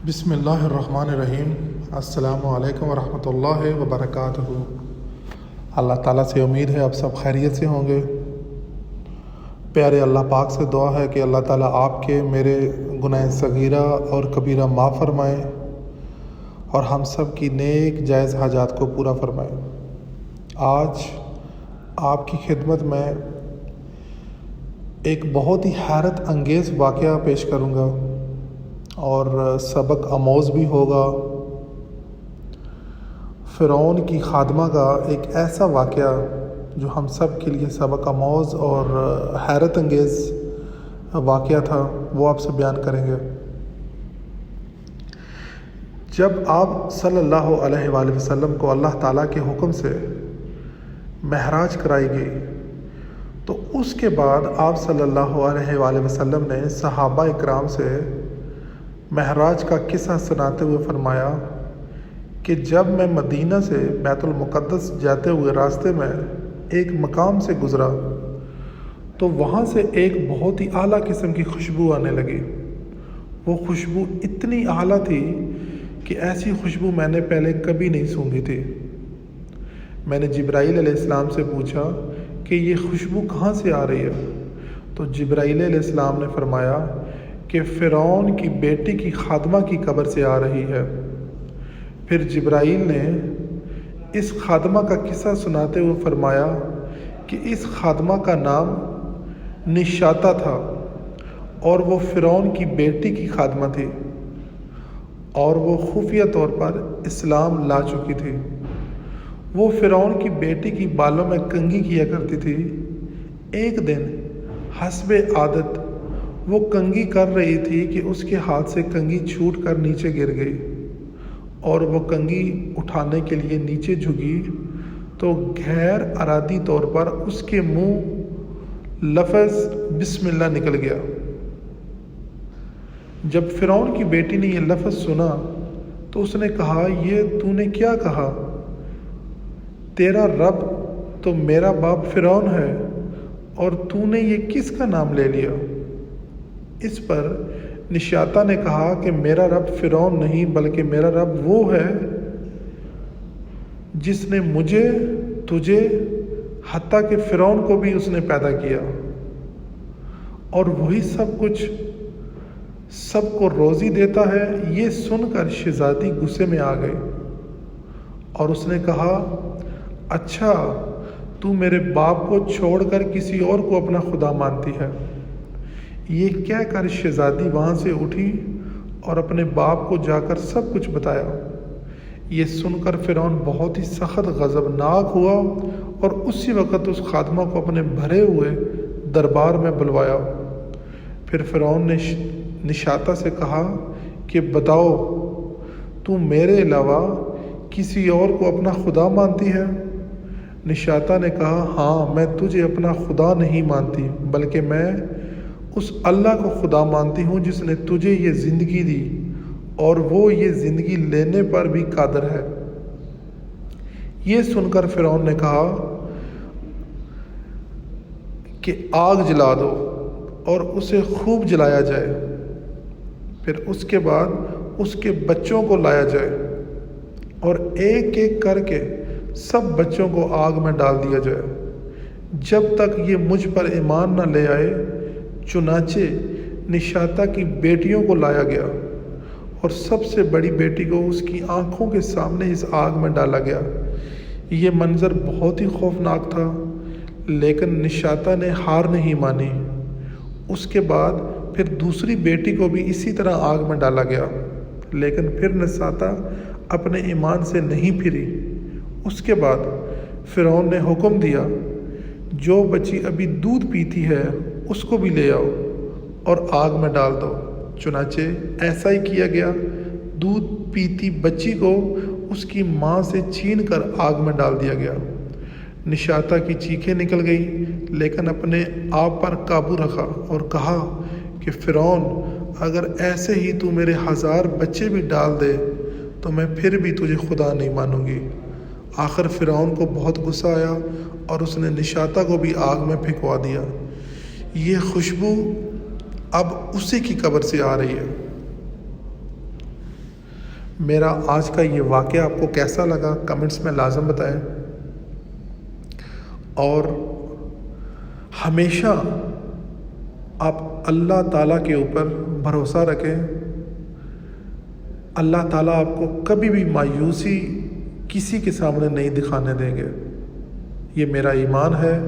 بسم اللہ الرحمن الرحیم۔ السلام علیکم ورحمۃ اللہ وبرکاتہ۔ اللہ تعالیٰ سے امید ہے آپ سب خیریت سے ہوں گے۔ پیارے اللہ پاک سے دعا ہے کہ اللہ تعالیٰ آپ کے میرے گناہ صغیرہ اور کبیرہ معاف فرمائے اور ہم سب کی نیک جائز حاجات کو پورا فرمائے۔ آج آپ کی خدمت میں ایک بہت ہی حیرت انگیز واقعہ پیش کروں گا اور سبق آموز بھی ہوگا۔ فرعون کی خادمہ کا ایک ایسا واقعہ جو ہم سب کے لیے سبق آموز اور حیرت انگیز واقعہ تھا، وہ آپ سے بیان کریں گے۔ جب آپ صلی اللہ علیہ وآلہ وسلم کو اللہ تعالیٰ کے حکم سے معراج کرائی گئی تو اس کے بعد آپ صلی اللہ علیہ وآلہ وسلم نے صحابہ اکرام سے معراج کا قصہ سناتے ہوئے فرمایا کہ جب میں مدینہ سے بیت المقدس جاتے ہوئے راستے میں ایک مقام سے گزرا تو وہاں سے ایک بہت ہی اعلیٰ قسم کی خوشبو آنے لگی۔ وہ خوشبو اتنی اعلیٰ تھی کہ ایسی خوشبو میں نے پہلے کبھی نہیں سونگھی تھی۔ میں نے جبرائیل علیہ السلام سے پوچھا کہ یہ خوشبو کہاں سے آ رہی ہے؟ تو جبرائیل علیہ السلام نے فرمایا کہ فرعون کی بیٹی کی خادمہ کی قبر سے آ رہی ہے۔ پھر جبرائیل نے اس خادمہ کا قصہ سناتے ہوئے فرمایا کہ اس خادمہ کا نام نشاطہ تھا اور وہ فرعون کی بیٹی کی خادمہ تھی اور وہ خفیہ طور پر اسلام لا چکی تھی۔ وہ فرعون کی بیٹی کی بالوں میں کنگھی کیا کرتی تھی۔ ایک دن حسب عادت وہ کنگھی کر رہی تھی کہ اس کے ہاتھ سے کنگھی چھوٹ کر نیچے گر گئی اور وہ کنگھی اٹھانے کے لیے نیچے جھکی تو غیر ارادی طور پر اس کے منہ لفظ بسم اللہ نکل گیا۔ جب فرعون کی بیٹی نے یہ لفظ سنا تو اس نے کہا، یہ تو نے کیا کہا؟ تیرا رب تو میرا باپ فرعون ہے اور تو نے یہ کس کا نام لے لیا؟ اس پر نشاطہ نے کہا کہ میرا رب فرعون نہیں بلکہ میرا رب وہ ہے جس نے مجھے، تجھے، حتیٰ کہ فرعون کو بھی اس نے پیدا کیا، اور وہی سب کچھ سب کو روزی دیتا ہے۔ یہ سن کر شہزادی غصے میں آ گئی اور اس نے کہا، اچھا تو میرے باپ کو چھوڑ کر کسی اور کو اپنا خدا مانتی ہے۔ یہ کہہ کر شہزادی وہاں سے اٹھی اور اپنے باپ کو جا کر سب کچھ بتایا۔ یہ سن کر فرعون بہت ہی سخت غضبناک ہوا اور اسی وقت اس خادمہ کو اپنے بھرے ہوئے دربار میں بلوایا۔ پھر فرعون نے نشاطہ سے کہا کہ بتاؤ، تو میرے علاوہ کسی اور کو اپنا خدا مانتی ہے؟ نشاطہ نے کہا، ہاں، میں تجھے اپنا خدا نہیں مانتی بلکہ میں اس اللہ کو خدا مانتی ہوں جس نے تجھے یہ زندگی دی اور وہ یہ زندگی لینے پر بھی قادر ہے۔ یہ سن کر فرعون نے کہا کہ آگ جلا دو اور اسے خوب جلایا جائے، پھر اس کے بعد اس کے بچوں کو لایا جائے اور ایک ایک کر کے سب بچوں کو آگ میں ڈال دیا جائے جب تک یہ مجھ پر ایمان نہ لے آئے۔ چنانچہ نشاطہ کی بیٹیوں کو لایا گیا اور سب سے بڑی بیٹی کو اس کی آنکھوں کے سامنے اس آگ میں ڈالا گیا۔ یہ منظر بہت ہی خوفناک تھا، لیکن نشاطہ نے ہار نہیں مانی۔ اس کے بعد پھر دوسری بیٹی کو بھی اسی طرح آگ میں ڈالا گیا، لیکن پھر نشاطہ اپنے ایمان سے نہیں پھری۔ اس کے بعد فرعون نے حکم دیا، جو بچی ابھی دودھ پیتی ہے اس کو بھی لے آؤ اور آگ میں ڈال دو۔ چنانچہ ایسا ہی کیا گیا۔ دودھ پیتی بچی کو اس کی ماں سے چھین کر آگ میں ڈال دیا گیا۔ نشاطہ کی چیخیں نکل گئی، لیکن اپنے آپ پر قابو رکھا اور کہا کہ فرعون، اگر ایسے ہی تو میرے 1000 بچے بھی ڈال دے تو میں پھر بھی تجھے خدا نہیں مانوں گی۔ آخر فرعون کو بہت غصہ آیا اور اس نے نشاطہ کو بھی آگ میں پھینکوا دیا۔ یہ خوشبو اب اسی کی قبر سے آ رہی ہے۔ میرا آج کا یہ واقعہ آپ کو کیسا لگا کمنٹس میں لازم بتائیں، اور ہمیشہ آپ اللہ تعالیٰ کے اوپر بھروسہ رکھیں۔ اللہ تعالیٰ آپ کو کبھی بھی مایوسی کسی کے سامنے نہیں دکھانے دیں گے، یہ میرا ایمان ہے۔